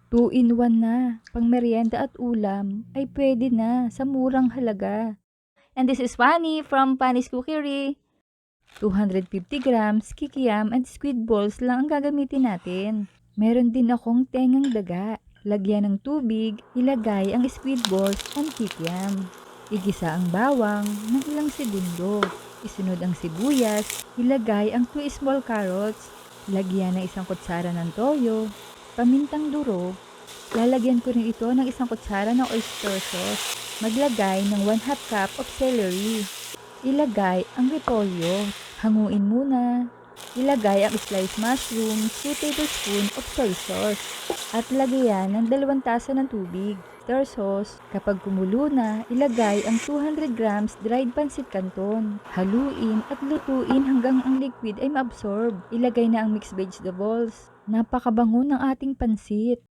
Two in one na. Pang merienda at ulam ay pwede na sa murang halaga. And this is Fanny from Fanny's Cookery. 250 grams, kikiam at squid balls lang ang gagamitin natin. Meron din akong tengang daga. Lagyan ng tubig, ilagay ang squid balls and kikiam. Igisa ang bawang ng ilang segundo. Isunod ang sibuyas, ilagay ang 2 small carrots. Lagyan ng isang kutsara ng toyo, pamintang duro. Lalagyan ko rin ito ng isang kutsara ng oyster sauce. Maglagay ng 1/2 cup of celery. Ilagay ang repolyo. Hanguin muna. Ilagay ang sliced mushroom, 2 tablespoon of soy sauce. At lagyan ng 2 tasa ng tubig. Oyster sauce. Kapag kumulo na, ilagay ang 200 grams dried pancit canton. Haluin at lutuin hanggang ang liquid ay maabsorb. Ilagay na ang mixed vegetables. Napakabango ng ating pansit.